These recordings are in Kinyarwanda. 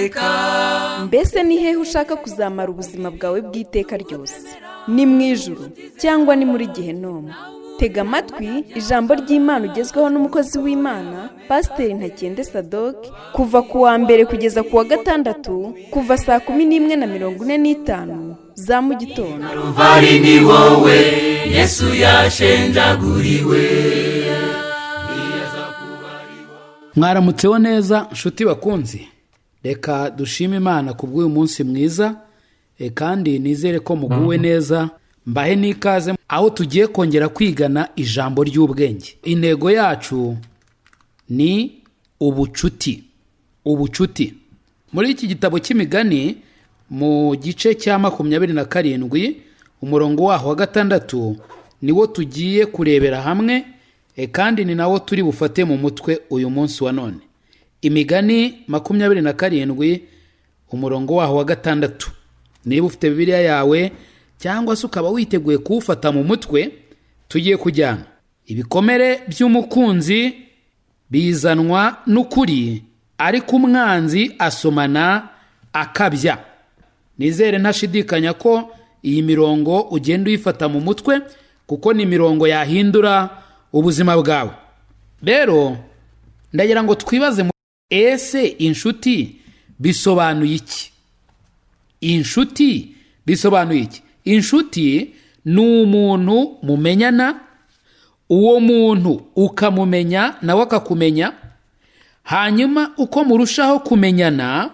iteka. Mbese ni hehe ushaka kuzamara ubuzima bwawe bw'iteka ryose? Ni mu ijuru cyangwa ni muri Gehinomu? Tega amatwi ijambo ry'Imana ugezweho n'umukozi w'Imana Pasiteri Ntakende Sadoki kuva ku wa mbere kugeza ku wa gatandatu kuva saa 11:45 za mu gitondo. Ruvari ni wowe Yesu yashenjaguriwe. Mwaramutseho neza nshuti bakunzi, reka dushime Imana kubw'uyu munsi mwiza, kandi nizere ko muguwe neza. Mbahe n'ikaze aho tugiye kongera kwigana ijambo ry'ubwenge. Intego yacu ni ubucuti. Muri iki gitabo cy'imigani mu gice cya 27 umurongo waho wa 6 niwo tugiye kurebera hamwe, kandi ni nawo turi bufate mu mutwe uyu munsi wa none. Imigani 27 umurongo waho wa 6. Niba ufite Bibiliya yawe cyangwa se ukaba witeguye kuwufata mu mutwe, tugiye kujyana. Ibikomere by'umukunzi bizanwa n'ukuri, ariko umwanzi asomana akabya. Nizere ntashidikanya ko iyi mirongo ugenda uyifata mu mutwe, kuko ni mirongo yahindura ubuzima bwawe. Rero ndagira ngo twibaze, ese inshuti bisobanuye iki? Inshuti bisobanuye iki? Inshuti ni umuntu mumenyana, uwo muntu ukamumenya nawe akakumenya, hanyuma uko murushaho kumenyana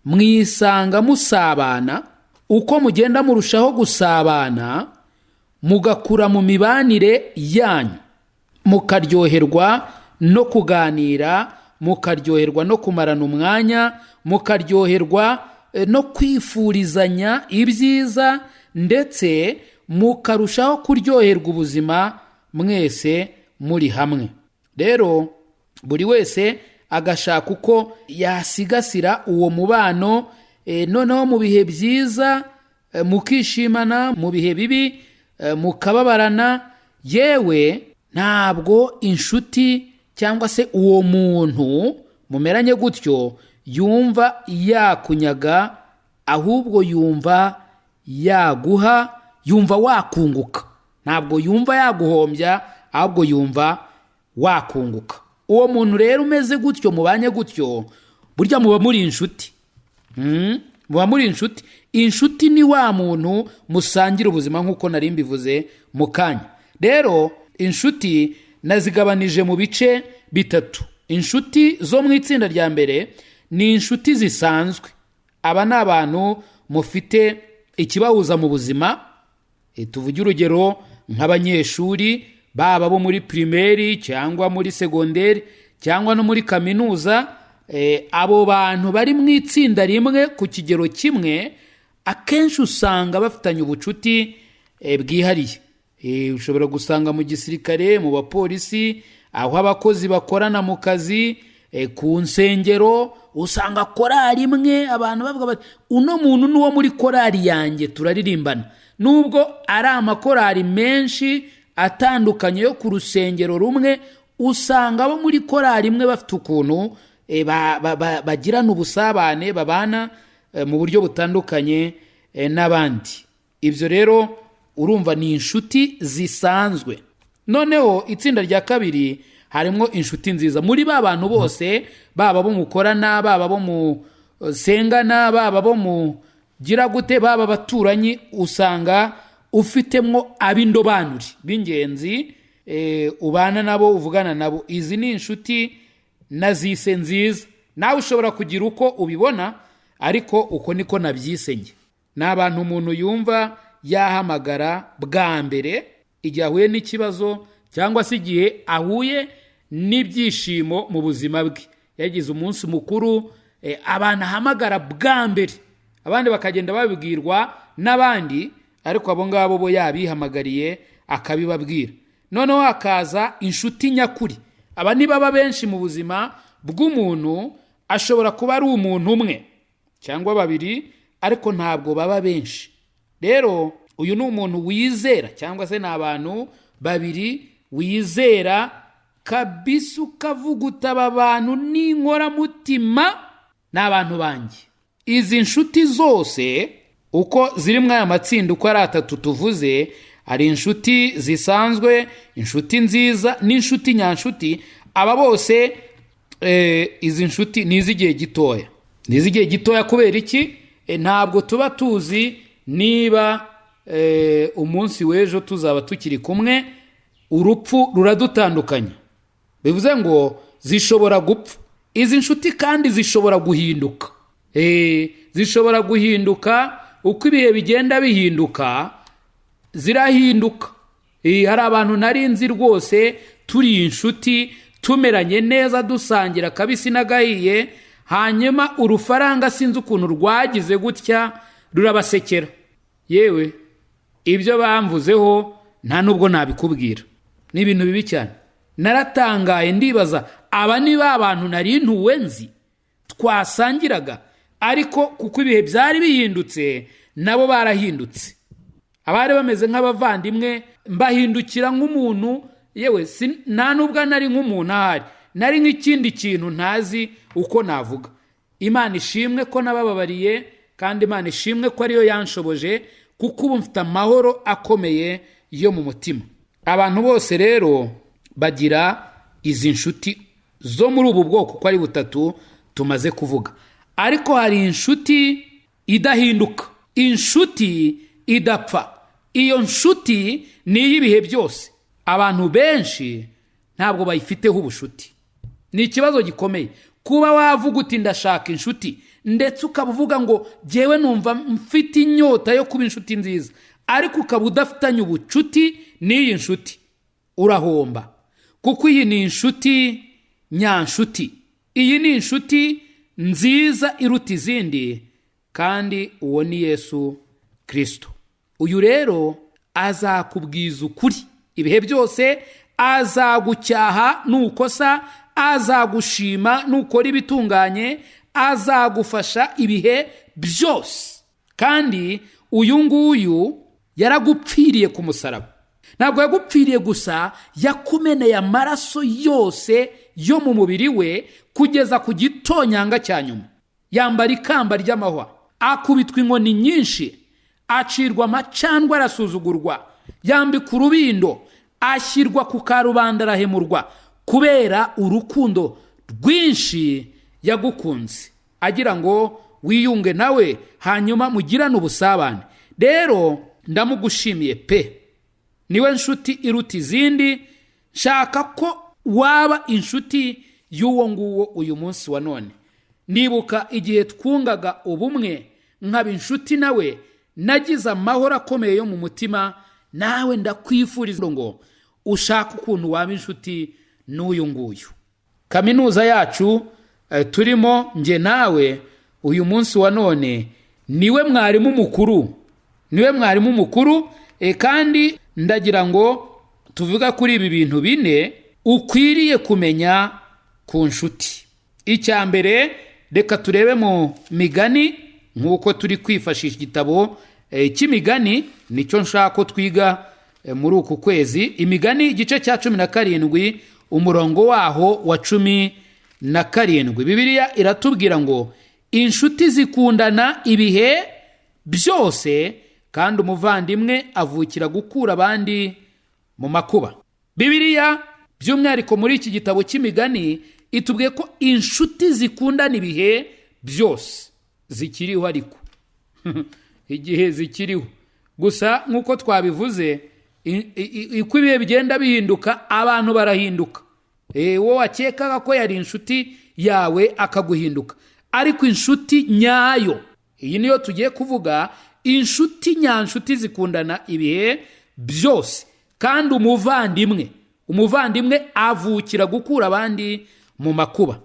mwisanga musabana, uko mugenda murushaho gusabana mugakura mu mibanire yanyu, mukaryoherwa no kuganira, mukaryoherwa no kumarana umwanya, mukaryoherwa no kwifurizanya ibyiza, ndetse mukarushaho kuryoherwa ubuzima mwese muri hamwe. Rero buri wese agashaka uko yasigasira uwo mubano, noneho mu bihe byiza mukishimana, mu bihe bibi mukababarana. Yewe ntabwo inshuti cyangwa se uwo muntu mumeranye gutyo yumva yakunyaga, ahubwo yumva yaguha, yumva wakunguka. Ntabwo yumva yaguhombya, ahubwo yumva wakunguka. Uwo muntu rero umeze gutyo, mubanye gutyo, burya muba muri inshuti. Muba muri inshuti. Inshuti ni wa muntu musangira ubuzima, nk'uko nari mbivuze mu kanya. Rero inshuti nazigabanije mu bice bitatu. Inshuti zo mu itsinda rya mbere ni inshuti zisanzwe. Aba ni abantu mufite ikibahuza mu buzima. Tuvuge urugero nk'abanyeshuri, baba bo muri primaire cyangwa muri secondaire cyangwa no muri kaminuza. Abo bantu bari mu itsinda rimwe ku kigero kimwe, akenshi usanga bafitanye ubucuti bwihariye. Ushobora gusanga mu gisirikare, mu bapolisi, aho abakozi bakorana mu kazi, ku nsengero usanga korali imwe abantu bavuga bati uno muntu nuwo muri korali yanjye turaririmbana. Nubwo ari amakorali menshi atandukanye yo ku rusengero rumwe, usanga abo muri korali imwe bafite ukuntu bagirana ubusabane, babana mu buryo butandukanye n'abandi. Ibyo rero urumva ni inshuti zisanzwe. Noneho itsinda rya kabiri harimo inshuti nziza. Muri ba bantu bose, baba bo mukorana, baba bo musengana, baba bo mugira gute, baba baturanyi, usanga ufitemo ab'indobanuri b'ingenzi, ubana nabo, uvugana nabo. Izi ni inshuti nazise nziza. Nawe ushobora kugira uko ubibona, ariko uko niko nabyisenge. Ni abantu umuntu yumva yahamagara bwa mbere igihe ahuye n'ikibazo, cyangwa se igihe ahuye n'ibyishimo mu buzima bwe. Yagize umunsi mukuru, abantu ahamagara bwa mbere, abandi bakagenda babibwirwa n'abandi, ariko abo ngabo bo yabihamagariye akabibabwira. Noneho hakaza inshuti nyakuri. Aba ni baba benshi mu buzima bw'umuntu. Ashobora kuba ari umuntu umwe cyangwa babiri, ariko ntabwo baba benshi. Rero uyu ni umuntu wizera, cyangwa se ni abantu babiri wizera kabisa, ukavuga utaba abantu n'inkoramutima n'abantu banjye. izi nshuti zose uko ziri muri aya matsinda uko ari atatu tuvuze, hari inshuti zisanzwe, inshuti nziza n'inshuti nyanshuti. Aba bose izi nshuti ni iz'igihe gitoya. Ni iz'igihe gitoya kubera iki? Ntabwo tuba tuzi niba umunsi w'ejo tuzaba tukiri kumwe. Urupfu ruradutandukanya, bivuze ngo zishobora gupfa. Izi nshuti kandi zishobora guhinduka. Zishobora guhinduka uko ibihe bigenda bihinduka, zirahinduka. Hari abantu nari nzi rwose turi inshuti, tumeranye neza, dusangira kabisi n'agahiye, hanyuma urufaranga sinzi ukuntu rwagize gutya rurabasekera. Yewe ibyo bamvuzeho nta nubwo nabikubwira, ni ibintu bibi cyane. Naratangaye ndibaza, aba ni ba bantu nari ntuwe nzi twasangiraga, ariko kuko ibihe byari bihindutse nabo barahindutse. Abari bameze nk'abavandimwe mbahindukira nk'umuntu, yewe nta nubwo nari nk'umuntu ahari, nari nk'ikindi kintu ntazi uko navuga. Imana ishimwe ko nabababariye, kandi Imana ishimwe ko ariyo yanshoboje, kuko ubu mfite amahoro akomeye yo mu mutima. Abantu bose rero bagira izi nshuti zo muri ubu bwoko uko ari butatu tumaze kuvuga. Ariko hari inshuti idahinduka, inshuti idapfa. Iyo nshuti ni iy'ibihe byose. Abantu benshi ntabwo bayifiteho ubushuti. Ni ikibazo gikomeye kuba wavuga uti ndashaka inshuti, ndetse ukavuga ngo jyewe numva mfite inyota yo kuba inshuti nziza, ariko ukaba udafitanye ubucuti n'iyi nshuti. Urahomba, kuko iyi ni inshuti nyanshuti. Iyi ni inshuti nziza iruta izindi, kandi uwo ni Yesu Kristo. Uyu rero azakubwiza ukuri ibihe byose, azagucyaha nukosa, azagushima nukora ibitunganye, azagufasha ibihe byose. Kandi uyu nguyu yaragupfiriye ku musaraba. Ntabwo yagupfiriye gusa, yakumeneye amaraso yose yo mu mubiri we kugeza ku gitonyanga cya nyuma. Yambara ikamba ry'amahwa, akubitwa inkoni nyinshi, acirwa amacandwe, arasuzugurwa, yambika urubindo, ashyirwa ku karubanda, arahemurwa kubera urukundo rwinshi yagukunze, agira ngo wiyunge nawe, hanyuma mugirane ubusabane. Rero ndamugushimiye pe, niwe nshuti iruta izindi. Nshaka ko waba inshuti y'uwo nguwo uyu munsi wa none. Nibuka igihe twungaga ubumwe nkaba inshuti nawe, nagize amahoro akomeye yo mu mutima. Nawe ndakwifuriza ngo ushaka ukuntu waba inshuti n'uyu nguyu. Kaminuza yacu turimo nge nawe uyu munsi wa none, niwe mwarimu mukuru, niwe mwarimu mukuru. Kandi ndagira ngo tuvuga kuri ibi bintu bine ukwiriye kumenya ku nshuti. Icya mbere, reka turebe mu Migani, nk'uko turi kwifashisha igitabo cy'Imigani, nicyo nshaka ko twiga muri uku kwezi. Imigani igice cya 17 umurongo waho wa 17. Bibiliya iratubwira ngo inshuti zikundana ibihe byose, kandi umuvandimwe avukira gukura abandi mu makuba. Bibiliya by'umwihariko muri iki gitabo cy'Imigani itubwiye ko inshuti zikundana ibihe byose zikiriho. Ariko igihe zikiriho gusa, nk'uko twabivuze, uko ibihe bigenda bihinduka abantu barahinduka. Wowe wakekaga ko yari inshuti yawe akaguhinduka. Ariko inshuti nyayo, iyi niyo tugiye kuvuga, inshuti nyanshuti zikundana ibihe byose, kandi umuvandimwe avukira gukura abandi mu makuba.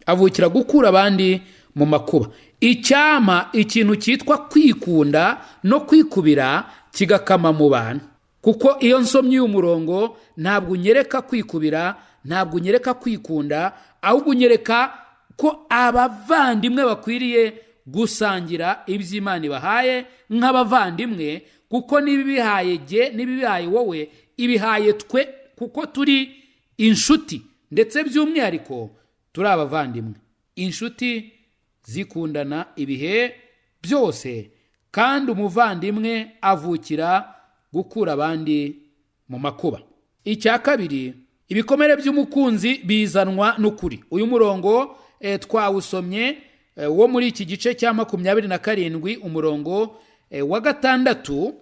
Avukira gukura abandi mu makuba. Icyama ikintu cyitwa kwikunda no kwikubira kigakama mu bantu, kuko iyo nsomye uyu murongo ntabwo unyereka kwikubira, ntabwo unyereka kwikunda, ahubwo unyereka ko abavandimwe bakwiriye gusangira iby'Imana ibahaye nk'abavandimwe, kuko nibibihaye jye nibibihaye wowe, ibihaye twe, kuko turi inshuti, ndetse by'umwihariko turi abavandimwe. Inshuti zikundana ibihe byose, kandi umuvandimwe avukira gukura abandi mu makuba. Icya kabiri, ibikomere by'umukunzi bizanwa n'ukuri. Uyu murongo twawusomye wo muri iki gice cya 27 umurongo wa 6,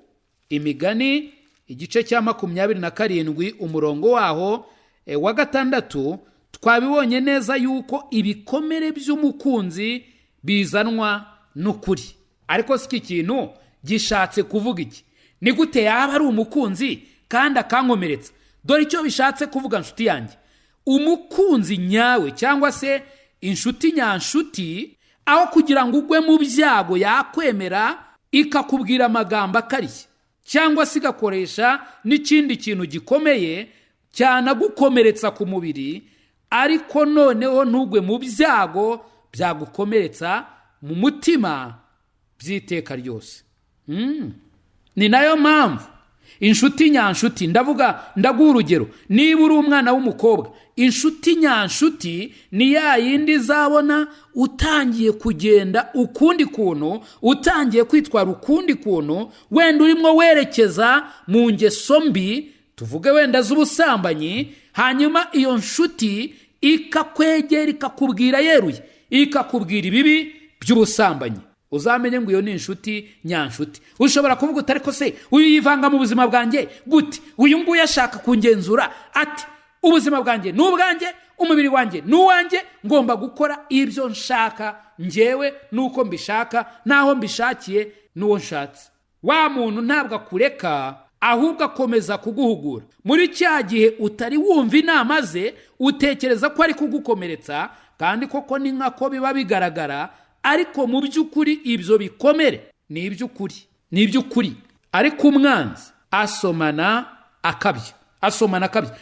Imigani igice cya 27 umurongo waho wa 6, twabibonye neza yuko ibikomere by'umukunzi bizanwa n'ukuri. Ariko iki kintu gishatse kuvuga iki? Ni gute yaba ari umukunzi kandi akankomeretsa? Dore icyo bishatse kuvuga, nshuti yanjye. Umukunzi nyawe cyangwa se inshuti nyanshuti, aho kugira ngo ugwe mu byago yakwemera ikakubwira amagambo akarishye, cyangwa se igakoresha n'ikindi kintu gikomeye cyanagukomeretsa ku mubiri, ariko noneho ntugwe mu byago byagukomeretsa mu mutima by'iteka ryose. Ni nayo mpamvu inshuti nyanshuti, ndaguha urugero. Niba uri umwana w'umukobwa, inshuti nyanshuti ni ya yindi zabona utangiye kugenda ukundi kuntu, utangiye kwitwara ukundi kuntu, wenda urimo werekeza mu ngeso mbi, tuvuge wenda z'ubusambanyi, hanyuma iyo nshuti ikakwegera ikakubwira yeruye, ikakubwira ibibi by'ubusambanyi. Uzamenye ngo iyo ni inshuti nyanshuti. Ushobora kuvuga utari ko se uyu yivanga mu buzima bwanjye gute? Uyu nguyu ashaka kungenzura ati ubuzima bwanjye ni ubwanjye, umubiri wanjye ni uwanjye, ngomba gukora ibyo nshaka njyewe nuko mbishaka, naho mbishakiye n'uwo nshatse. Wa muntu ntabwo akureka, ahubwo akomeza kuguhugura. Muri cya gihe utari wumva inama ze, utekereza ko ari kugukomeretsa, kandi koko ni nkako biba bigaragara, ariko mu by'ukuri ibyo bikomere ni iby'ukuri. Ariko umwanzi asomana akabya.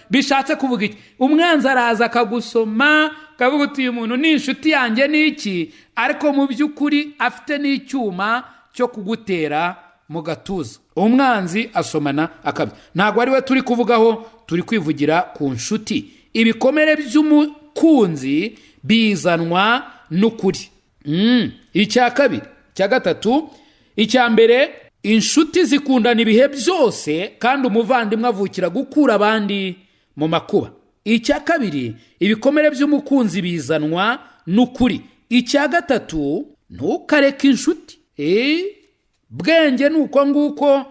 Bishatse kuvuga iki? Umwanzi araza akagusoma, akavuga uti uyu muntu ni inshuti yanjye n'iki, ariko mu by'ukuri afite n'icyuma cyo kugutera mu gatuza. Umwanzi asomana akabya. Ntabwo ari we turi kuvugaho, turi kwivugira ku nshuti. Ibikomere by'umukunzi bizanwa n'ukuri. Icya kabiri, icya gatatu, icya mbere, inshuti zikundana ibihe byose, kandi umuvandimwe avukira gukura abandi mu makuba. Icya kabiri, ibikomere by'umukunzi bizanwa n'ukuri. Icya gatatu, ntukareke inshuti. Bwenge ni uko nguko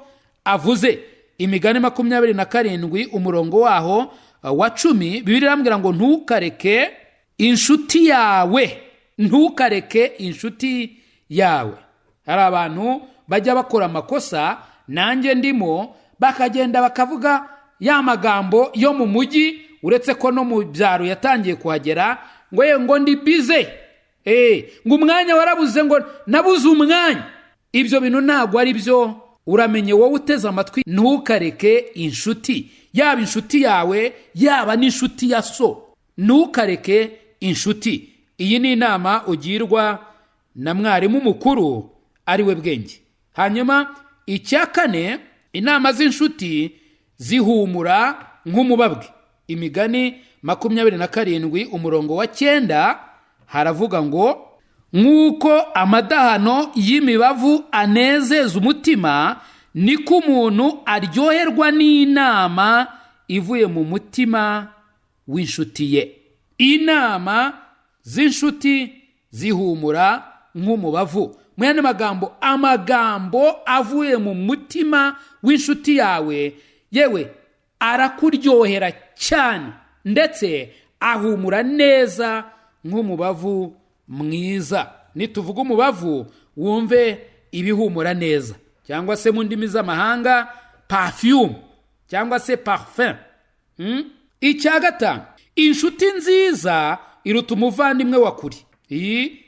avuze. Imigani 27 umurongo waho wa 10, Bibiliya irambwira ngo ntukareke inshuti yawe. Ntukareke inshuti yawe. Hari abantu bajya bakora amakosa, nanjye ndimo, bakagenda bakavuga ya magambo yo mu mujyi, uretse ko no mu byaro yatangiye kuhagera, ngo ndi bize, ngo umwanya warabuze, ngo nabuze umwanya. Ibyo bintu ntabwo ari byo. Uramenye wowe uteze amatwi, ntukareke inshuti, yaba inshuti yawe, yaba n'inshuti ya so. Ntukareke inshuti. Iyi ni inama ugirwa na mwarimu mukuru, ari we Bwenge. Hanyuma icya kane, inama z'inshuti zihumura nk'umubabwe. Imigani 27 umurongo wa 9 haravuga ngo nk'uko amadahano y'imibavu anezeza umutima, niko umuntu aryoherwa n'inama ivuye mu mutima w'inshuti ye. Inama z'inshuti zihumura nk'umubavu. Mu yandi magambo, amagambo avuye mu mutima w'inshuti yawe, yewe arakuryohera cyane, ndetse ahumura neza nk'umubavu mwiza. Nituvuga umubavu, wumve ibihumura neza, cyangwa se mu ndimi z'amahanga perfume, cyangwa se parfum. Icya gatanu, inshuti nziza iruta umuvandimwe wa kure.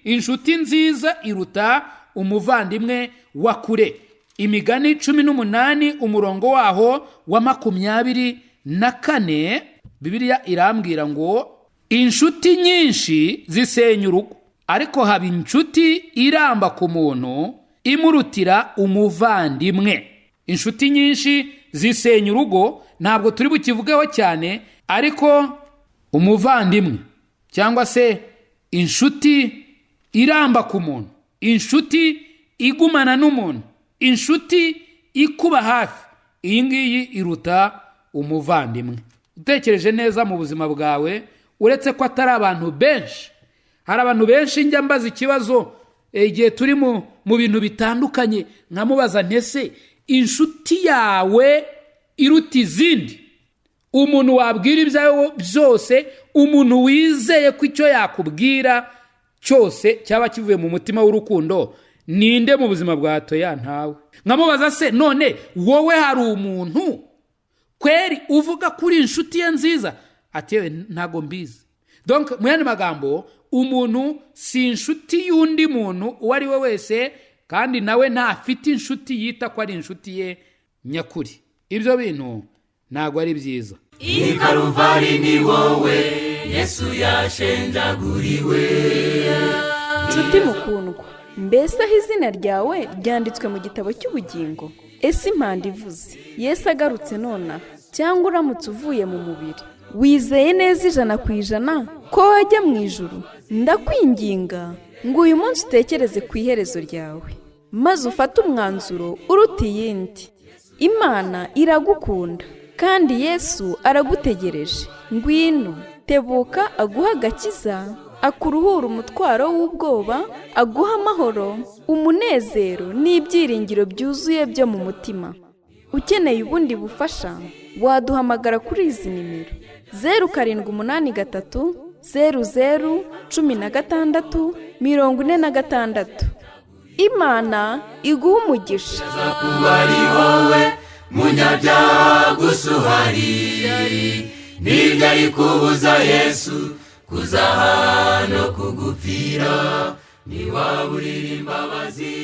Inshuti nziza iruta umuvandimwe wa kure. Imigani 18 umurongo waho wa 24, Bibiliya irambwira ngo inshuti nyinshi zisenya urugo, ariko haba inshuti iramba ku muntu imurutira umuvandimwe. Inshuti nyinshi zisenya urugo, ntabwo turi bukivugeho cyane, ariko umuvandimwe cyangwa se inshuti iramba ku muntu, inshuti igumana n'umuntu, inshuti ikuba hafi. Iyi ngiyi iruta umuvandimwe. Utekereje neza mu buzima bwawe, uretse ko atari abantu benshi, hari abantu benshi njya mbaza ikibazo igihe turi mu bintu bitandukanye, nkamubaza ntese inshuti yawe iruta izindi, umuntu wabwira ibyawe byose, umuntu wizeye ko icyo yakubwira cyose cyaba kivuye mu mutima w'urukundo, ninde mu buzima bwa toya? Ntawe. Nkamubaza se none wowe hari umuntu kweri uvuga kuri inshuti ye nziza? Ati yewe ntago mbizi. Donc mu yandi magambo, umuntu si inshuti y'undi muntu uwo ari we wese, kandi nawe ntafite inshuti yita ko ari inshuti ye nyakuri. Ibyo bintu ntago ari byiza. I Karuvari ni wowe Yesu yashenjaguriwe. Nshuti mukundwa, mbese aho izina ryawe ryanditswe mu gitabo cy'ubugingo? Ese impanda ivuze Yesu agarutse nonaha, cyangwa uramutse uvuye mu mubiri, wizeye neza 100% ko wajya mu ijuru? Ndakwinginga ngo uyu munsi utekereze ku iherezo ryawe, maze ufate umwanzuro uruta iyindi. Imana iragukunda kandi Yesu aragutegereje. Ngwino, tebuka aguha agakiza, akuruhura umutwaro w'ubwoba, aguha amahoro, umunezero n'ibyiringiro byuzuye byo mu mutima. Ukeneye ubundi bufasha, waduhamagara kuri izi nimero: 0783 00 16 46. Imana iguha umugisha. Kuba ari wowe munyabyaha gusa uhari, ntibyari kubuza Yesu kuza hano kugupfira. Niwaburira imbabazi